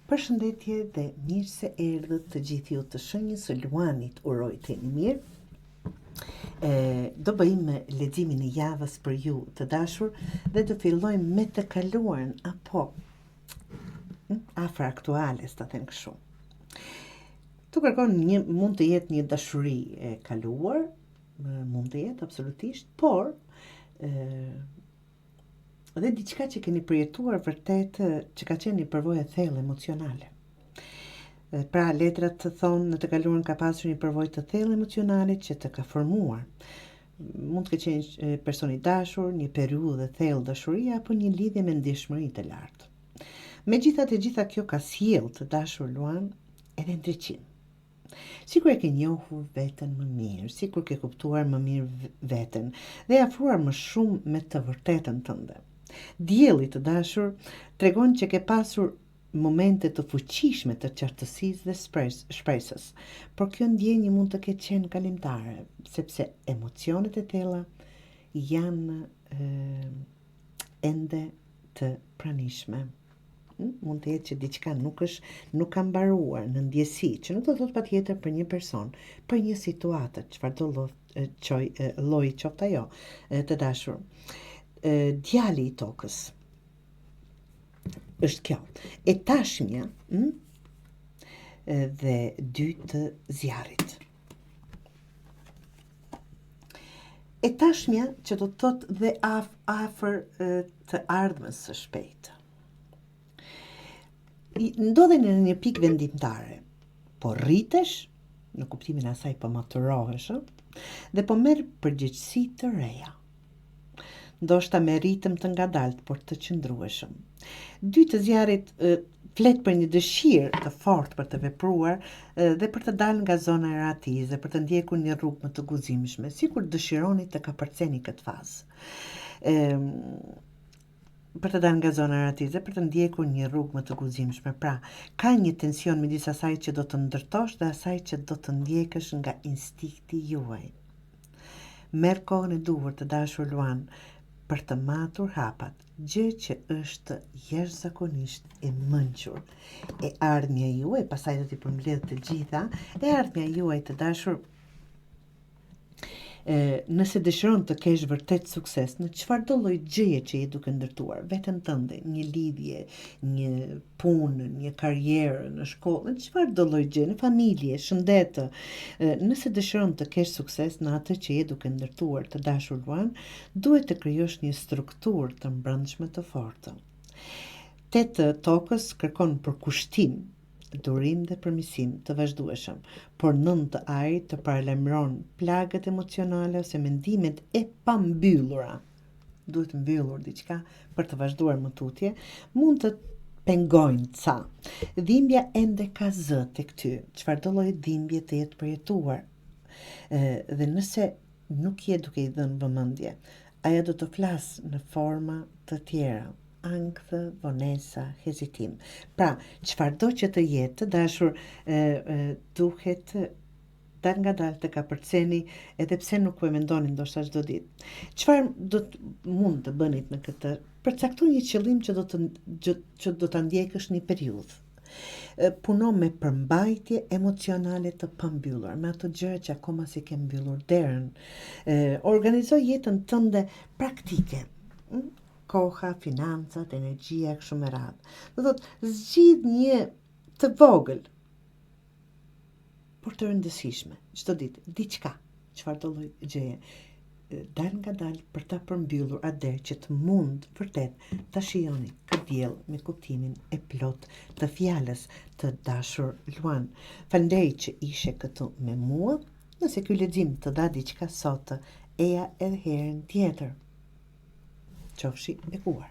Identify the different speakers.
Speaker 1: Përshëndetje dhe mirë se erdhët të gjithë ju të shenjës së Luanit, uroj të jeni mirë. Do bëjmë leximin e javës për ju të dashur dhe do fillojmë me të kaluarën apo afër aktuales, ta them kështu. Tu kërkon mund të jetë një dashuri e kaluar, mund të jetë absolutisht, por dhe diçka që keni përjetuar vërtet që ka qenë një përvojë e thellë emocionale. Pra letrat të thonë në të kaluarën ka pasur një përvojë të thellë emocionale që të ka formuar. Mund të qenë person i dashur, një periudhë e thellë dashurie apo një lidhje me ndjeshmëri të lartë. Megjithatë, gjitha kjo ka sjellë të dashur Luan edhe ndriçim. Sikur e ke njohur veten më mirë, sikur ke kuptuar më mirë veten dhe afruar më shumë me të vërtetën tënde. Dielli të dashur tregon që ke pasur momente të fuqishme të qartësisë dhe shpresës, por kjo ndjenjë mund të ketë qenë kalimtare, sepse emocionet e thella janë ende të pranishme. Mund të jetë që diçka nuk ka mbaruar në ndjesi, që nuk do thot patjetër për një person, për një situatë, çfarëdo lloji qoftë ajo, të dashur. Djali i tokës është kjo, e tashmja dhe 2 të zjarrit. E tashmja që do të thotë dhe afër të ardhmës së shpejtë. Ndodhen në një pikë vendimtare, po rritesh, në kuptimin e asaj po maturohesh, dhe po merr përgjegjësi të reja. Ndoshta me ritëm të ngadalt, por të qëndrueshëm. 2 të zjarrit flet për një dëshirë të fortë për të vepruar dhe për të dalë nga zona e ratize, për të ndjekur një rrugë më të guzimshme, sikur dëshironi të kapërceni këtë fazë. Për të dalë nga zona e ratize, për të ndjekur një rrugë më të guzimshme. Pra, ka një tension midis asaj që do të ndërtosh dhe asaj që do të ndjekësh nga instinkti juaj. Merr kohën e duhur të dashur Luan për të matur hapat, gjë që është jashtëzakonisht e mençur. E ardhmja juaj, pastaj do t'i përmbledh të gjitha, e ardhmja juaj të dashur, nëse dëshiron të kesh vërtet sukses në çfarëdo lloj gjëje që je duke ndërtuar, veten tënde, një lidhje, një punë, një karrierë në shkollë, në çfarëdo lloj gjë, në familje, shëndet, nëse dëshiron të kesh sukses në atë që je duke ndërtuar të dashur Luan, duhet të krijosh një strukturë të brendshme të fortë. 8 tokës kërkon përkushtim, durim dhe përmirësim të vazhdueshëm, por 9 të ajrit të paralajmëron plagët emocionale ose mendimet e pambyllura. Duhet mbyllur diçka për të vazhduar më tutje, mund të pengojnë ca. Dhimbja ende ka zë tek ty, çfarëdo lloj dhimbje të jetë përjetuar. Dhe nëse nuk je duke i dhënë vëmendje, ajo do të flasë në forma të tjera. Ankthë, vonesa, hezitim. Pra, çfarëdo që të jetë të dashur, duhet dal ngadalë të kapërceni, edhe pse nuk po e mendoni ndoshta çdo ditë. Çfarë mund të bëni në këtë? Përcakto një qëllim që do ta ndjekësh një periudhë. Puno me përmbajtje emocionale të pambyllur, me ato gjëra që akoma si ke mbyllur derën. Organizo jetën tënde praktike. Koha, financat, energjia, kështu me radhë. Do thotë, zgjidh një të vogël, por të rëndësishme, çdo ditë, diçka, çfarëdo lloj gjëje, dal ngadalë për ta përmbyllur atë që të mund vërtet ta shijoni këtë diell me kuptimin e plot të fjalës të dashur Luan. Faleminderit që ishe këtu me mua. Nëse ky lexim të dha diçka sot, eja edhe herën tjetër. Qofshi bekuar.